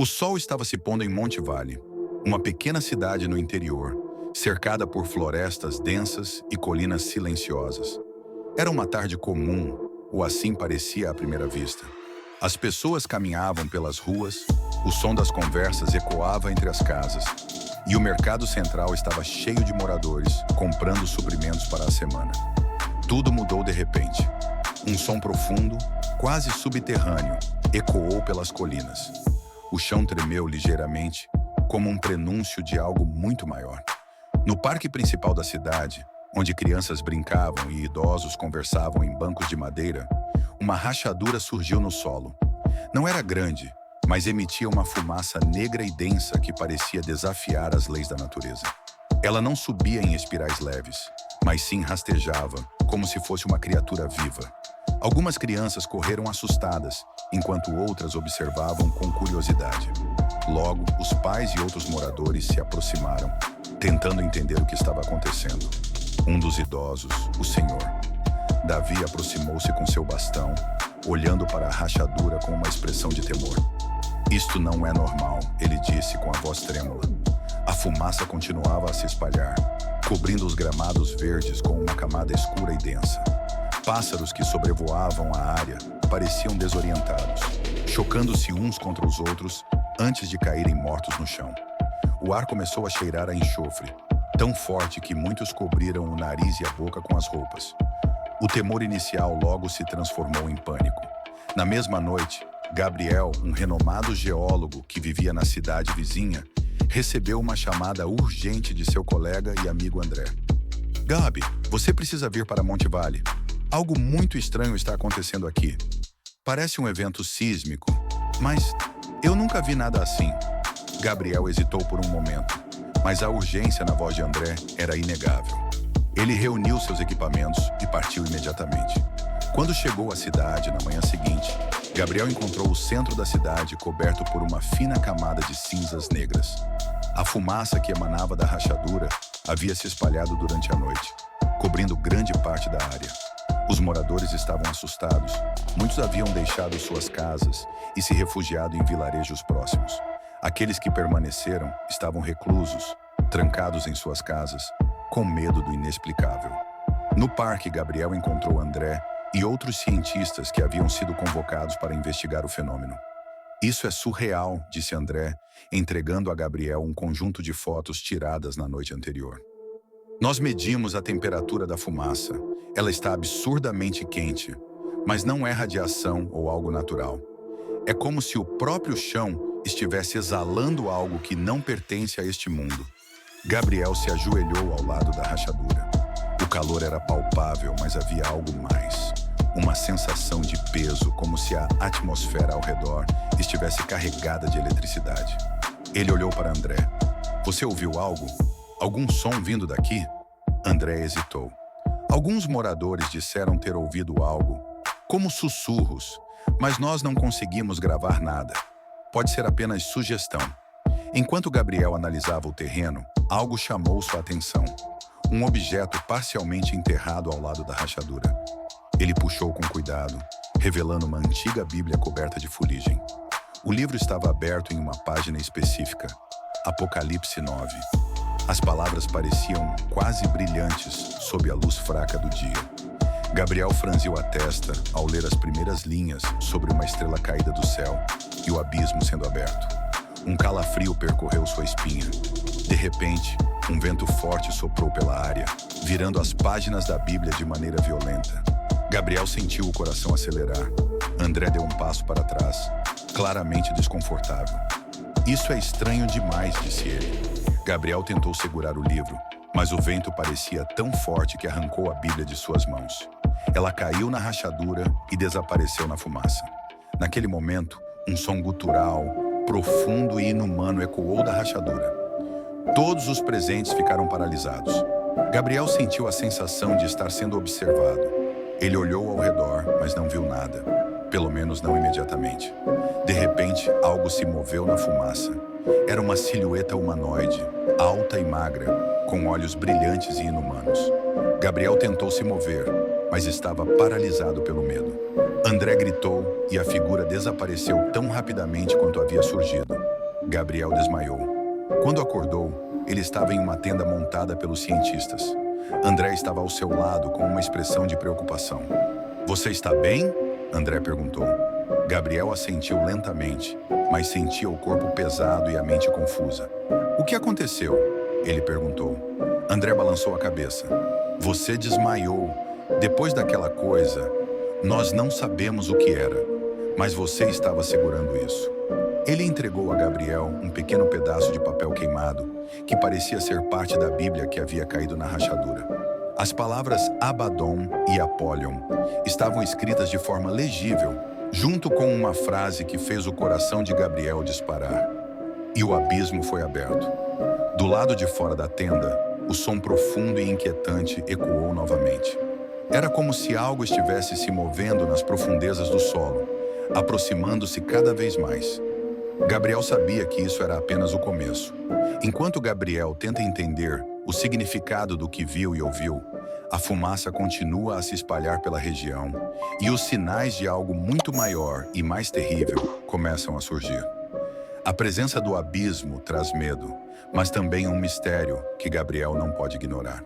O sol estava se pondo em Monte Vale, uma pequena cidade no interior, cercada por florestas densas e colinas silenciosas. Era uma tarde comum, ou assim parecia à primeira vista. As pessoas caminhavam pelas ruas, o som das conversas ecoava entre as casas, e o mercado central estava cheio de moradores, comprando suprimentos para a semana. Tudo mudou de repente. Um som profundo, quase subterrâneo, ecoou pelas colinas. O chão tremeu ligeiramente, como um prenúncio de algo muito maior. No parque principal da cidade, onde crianças brincavam e idosos conversavam em bancos de madeira, uma rachadura surgiu no solo. Não era grande, mas emitia uma fumaça negra e densa que parecia desafiar as leis da natureza. Ela não subia em espirais leves, mas sim rastejava, como se fosse uma criatura viva. Algumas crianças correram assustadas, enquanto outras observavam com curiosidade. Logo, os pais e outros moradores se aproximaram, tentando entender o que estava acontecendo. Um dos idosos, o senhor Davi, aproximou-se com seu bastão, olhando para a rachadura com uma expressão de temor. "Isto não é normal", ele disse com a voz trêmula. A fumaça continuava a se espalhar, cobrindo os gramados verdes com uma camada escura e densa. Pássaros que sobrevoavam a área pareciam desorientados, chocando-se uns contra os outros antes de caírem mortos no chão. O ar começou a cheirar a enxofre, tão forte que muitos cobriram o nariz e a boca com as roupas. O temor inicial logo se transformou em pânico. Na mesma noite, Gabriel, um renomado geólogo que vivia na cidade vizinha, recebeu uma chamada urgente de seu colega e amigo André. "Gabi, você precisa vir para Monte Vale. Algo muito estranho está acontecendo aqui. Parece um evento sísmico, mas eu nunca vi nada assim." Gabriel hesitou por um momento, mas a urgência na voz de André era inegável. Ele reuniu seus equipamentos e partiu imediatamente. Quando chegou à cidade na manhã seguinte, Gabriel encontrou o centro da cidade coberto por uma fina camada de cinzas negras. A fumaça que emanava da rachadura havia se espalhado durante a noite, cobrindo grande parte da área. Os moradores estavam assustados. Muitos haviam deixado suas casas e se refugiado em vilarejos próximos. Aqueles que permaneceram estavam reclusos, trancados em suas casas, com medo do inexplicável. No parque, Gabriel encontrou André e outros cientistas que haviam sido convocados para investigar o fenômeno. "Isso é surreal", disse André, entregando a Gabriel um conjunto de fotos tiradas na noite anterior. "Nós medimos a temperatura da fumaça. Ela está absurdamente quente, mas não é radiação ou algo natural. É como se o próprio chão estivesse exalando algo que não pertence a este mundo." Gabriel se ajoelhou ao lado da rachadura. O calor era palpável, mas havia algo mais. Uma sensação de peso, como se a atmosfera ao redor estivesse carregada de eletricidade. Ele olhou para André. "Você ouviu algo? Algum som vindo daqui?" André hesitou. "Alguns moradores disseram ter ouvido algo, como sussurros, mas nós não conseguimos gravar nada. Pode ser apenas sugestão." Enquanto Gabriel analisava o terreno, algo chamou sua atenção. Um objeto parcialmente enterrado ao lado da rachadura. Ele puxou com cuidado, revelando uma antiga Bíblia coberta de fuligem. O livro estava aberto em uma página específica, Apocalipse 9. As palavras pareciam quase brilhantes sob a luz fraca do dia. Gabriel franziu a testa ao ler as primeiras linhas sobre uma estrela caída do céu e o abismo sendo aberto. Um calafrio percorreu sua espinha. De repente, um vento forte soprou pela área, virando as páginas da Bíblia de maneira violenta. Gabriel sentiu o coração acelerar. André deu um passo para trás, claramente desconfortável. "Isso é estranho demais", disse ele. Gabriel tentou segurar o livro, mas o vento parecia tão forte que arrancou a Bíblia de suas mãos. Ela caiu na rachadura e desapareceu na fumaça. Naquele momento, um som gutural, profundo e inumano ecoou da rachadura. Todos os presentes ficaram paralisados. Gabriel sentiu a sensação de estar sendo observado. Ele olhou ao redor, mas não viu nada. Pelo menos não imediatamente. De repente, algo se moveu na fumaça. Era uma silhueta humanoide, alta e magra, com olhos brilhantes e inumanos. Gabriel tentou se mover, mas estava paralisado pelo medo. André gritou e a figura desapareceu tão rapidamente quanto havia surgido. Gabriel desmaiou. Quando acordou, ele estava em uma tenda montada pelos cientistas. André estava ao seu lado com uma expressão de preocupação. "Você está bem?" André perguntou. Gabriel assentiu lentamente, mas sentia o corpo pesado e a mente confusa. "O que aconteceu?" ele perguntou. André balançou a cabeça. "Você desmaiou. Depois daquela coisa, nós não sabemos o que era, mas você estava segurando isso." Ele entregou a Gabriel um pequeno pedaço de papel queimado, que parecia ser parte da Bíblia que havia caído na rachadura. As palavras Abaddon e Apollyon estavam escritas de forma legível, junto com uma frase que fez o coração de Gabriel disparar. E o abismo foi aberto. Do lado de fora da tenda, o som profundo e inquietante ecoou novamente. Era como se algo estivesse se movendo nas profundezas do solo, aproximando-se cada vez mais. Gabriel sabia que isso era apenas o começo. Enquanto Gabriel tenta entender o significado do que viu e ouviu, a fumaça continua a se espalhar pela região e os sinais de algo muito maior e mais terrível começam a surgir. A presença do abismo traz medo, mas também um mistério que Gabriel não pode ignorar.